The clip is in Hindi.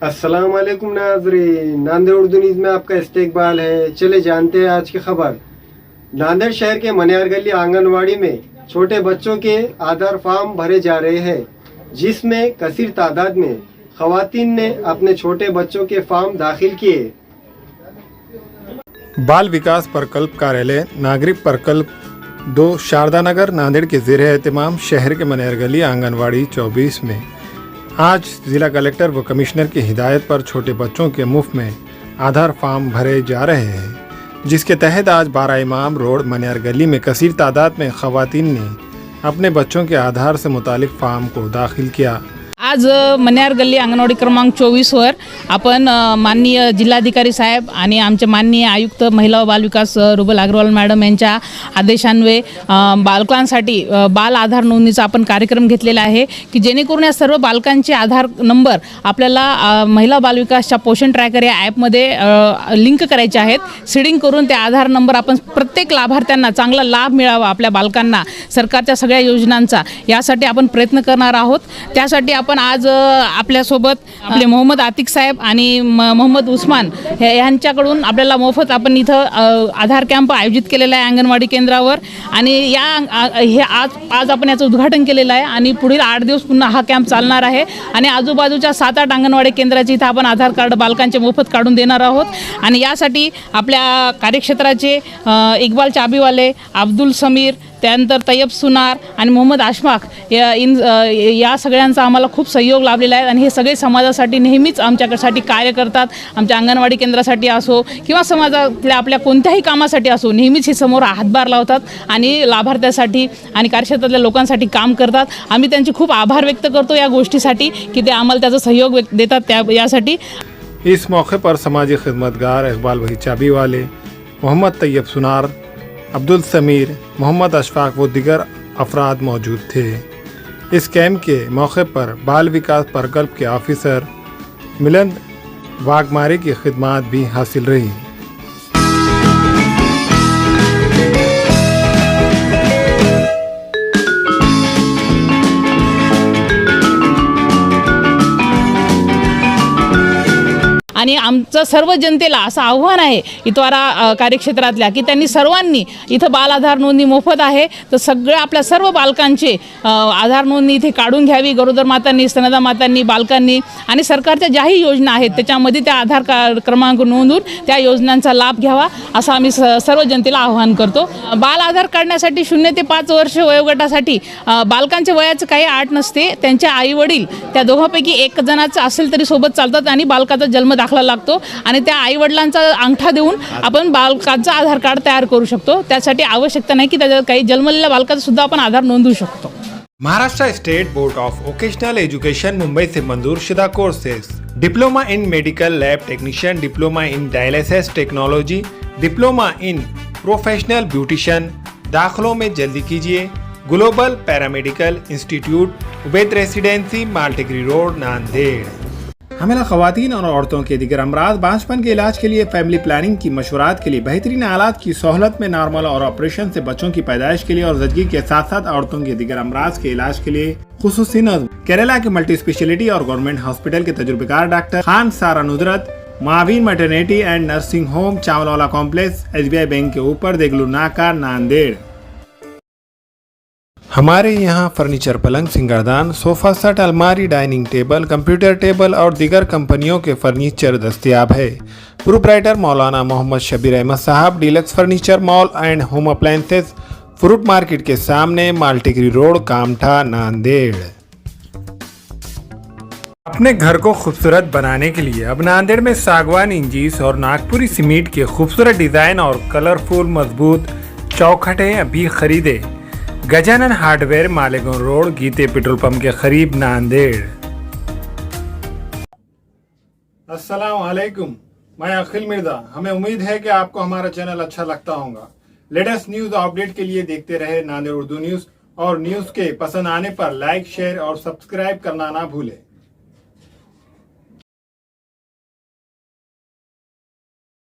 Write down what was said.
अस्सलाम वालेकुम नाज़रीन, नांदेड़ उर्दू न्यूज़ में आपका इस्तकबाल है। चले जानते हैं आज की खबर। नांदेड़ शहर के मनियार गली आंगनवाड़ी में छोटे बच्चों के आधार फॉर्म भरे जा रहे हैं, जिसमें कसीर तादाद में खवातीन ने अपने छोटे बच्चों के फॉर्म दाखिल किए। बाल विकास प्रकल्प कार्यालय नागरिक प्रकल्प 2 शारदा नगर नांदेड़ के ज़ेर एहतमाम शहर के मनियार गली आंगनवाड़ी 24 में आज जिला कलेक्टर व कमिश्नर की हिदायत पर छोटे बच्चों के मुफ्त में आधार फॉर्म भरे जा रहे हैं, जिसके तहत आज 12 इमाम रोड मनियार गली में कसीर तादाद में खवातीन ने अपने बच्चों के आधार से मुतालिक फॉर्म को दाखिल किया। आज मनियार गल्ली अंगणवाडी क्रमांक 24 वर आपण माननीय जिल्हाधिकारी साहेब आणि आमचे माननीय आयुक्त महिला व बालविकास रुबल अग्रवाल मॅडम यांच्या आदेशान्वये बालकांसाठी बाल आधार नोंदणीचा आपण कार्यक्रम घेतलेला आहे की जेणेकरून या सर्व बालकांचे आधार नंबर आपल्याला महिला बालविकासच्या पोषण ट्रॅकर या ॲपमध्ये लिंक करायचे आहेत। सीडिंग करून ते आधार नंबर आपण प्रत्येक लाभार्थ्यांना चांगला लाभ मिळावा आपल्या बालकांना सरकारच्या सगळ्या योजनांचा, यासाठी आपण प्रयत्न करणार आहोत। त्यासाठी आपण आज आपल्यासोबत आपले मोहम्मद आतिक साहेब आणि मोहम्मद उस्मान यांच्याकडून आपल्याला मोफत आपण इथं आधार कॅम्प आयोजित केलेला आहे अंगणवाडी केंद्रावर आणि हे आज आपण याचं उद्घाटन केलेलं आहे आणि पुढील 8 दिवस पुन्हा हा कॅम्प चालणार आहे आणि आजूबाजूच्या 7-8 अंगणवाडी केंद्राचे इथं आपण आधार कार्ड बालकांचे मोफत काढून देणार आहोत। आणि यासाठी आपल्या कार्यक्षेत्राचे इक्बाल चाबीवाले, अब्दुल समीर, त्यानंतर तय्यब सुनार आणि मोहम्मद अशफाक या सगळ्यांचा आम्हाला खूप सहयोग लाभलेला आहे आणि हे सगळे समाजासाठी नेहमीच आमच्यासाठी कार्य करतात। आमच्या अंगणवाडी केंद्रासाठी असो किंवा समाजातल्या आपल्या कोणत्याही कामासाठी असो नेहमीच हे समोर हातभार लावतात आणि लाभार्थ्यासाठी आणि कार्यक्षेत्रातल्या लोकांसाठी काम करतात। आम्ही त्यांचे खूप आभार व्यक्त करतो या गोष्टीसाठी की ते आम्हाला त्याचा सहयोग देतात त्या यासाठी। इस मौके पर समाजी खिदमतगार इकबाल भाई चाबी वाले, मोहम्मद तैयब सुनार, अब्दुल समीर, मोहम्मद अशफाक व दीगर अफराद मौजूद थे। इस कैंप के मौके पर बाल विकास प्रकल्प के ऑफिसर मिलन वाघमारे की खिदमत भी हासिल रही। आणि आमचं सर्व जनतेला असं आव्हान आहे इतवारा कार्यक्षेत्रातल्या की त्यांनी सर्वांनी इथं बाल आधार नोंदणी मोफत आहे, तर सगळ्या आपल्या सर्व बालकांचे आधार नोंदणी इथे काढून घ्यावी। गरोदर मातांनी, स्तनदा मातांनी, बालकांनी आणि सरकारच्या ज्याही योजना आहेत त्याच्यामध्ये त्या आधार क्रमांक नोंदवून त्या योजनांचा लाभ घ्यावा असं आम्ही सर्व जनतेला आव्हान करतो। बाल आधार काढण्यासाठी 0 ते 5 वर्ष वयोगटासाठी बालकांच्या वयाचं काही अट नसते, त्यांचे आई वडील त्या दोघांपैकी एक जणाचं असेल तरी सोबत चालतात आणि बालकाचा जन्म दाखला लागतो आणि त्या आई वडिलांचा अंगठा देऊन आपण बालकाचं आधार कार्ड तयार करू शकतो। त्यासाठी आवश्यकता नाही की त्याच्यात काही जन्मलेल्या बालकाचा सुद्धा आपण आधार नोंदवू शकतो। Maharashtra state board of vocational education Mumbai से मंजूर शुदा courses, diploma in medical lab technician, diploma in dialysis technology, diploma in professional beautician. दाखिलों में जल्दी कीजिए। Global paramedical institute, Ubaid residency, Maltekari road, Nanded. हमें खवातीन और औरतों के दिगर अमराज बांझपन के इलाज के लिए फैमिली प्लानिंग की मशवरात के लिए बेहतरीन आलात की सहूलत में नॉर्मल और ऑपरेशन से बच्चों की पैदाइश के लिए और जच्गी के साथ साथ औरतों के दिगर अमराज के इलाज के लिए खुसूसी नज़्म केरला के मल्टी स्पेशलिटी और गवर्नमेंट हॉस्पिटल के तजुर्बेकार doctor Khan Sara Nudrat, Mavin maternity and nursing home, Chawalwala complex, SBI bank के ऊपर, देगलू नाका, नांदेड़। हमारे यहाँ फर्नीचर, पलंग, सिंगारदान, सोफा सेट, अलमारी, डाइनिंग टेबल, कंप्यूटर टेबल और दीगर कंपनियों के फर्नीचर दस्तयाब है। प्रोप्राइटर मौलाना मोहम्मद शबीर अहमद साहब, deluxe furniture mall and home appliances, fruit market के सामने, मालटेकरी रोड, कामठा, नांदेड़। अपने घर को खूबसूरत बनाने के लिए अब नांदेड़ में सागवान, इंजीस और नागपुरी सीमेंट के खूबसूरत डिजाइन और कलरफुल मजबूत चौखटें अभी खरीदे। गजानन हार्डवेयर, मालेगांव रोड, गीते पेट्रोल पंप के करीब, नांदेड़। अस्सलाम वालेकुम, मैं अखिल मिर्जा। हमें उम्मीद है कि आपको हमारा चैनल अच्छा लगता होगा। लेटेस्ट न्यूज अपडेट के लिए देखते रहे नांदेड़ उर्दू न्यूज और न्यूज के पसंद आने पर लाइक, शेयर और सब्सक्राइब करना ना भूलें।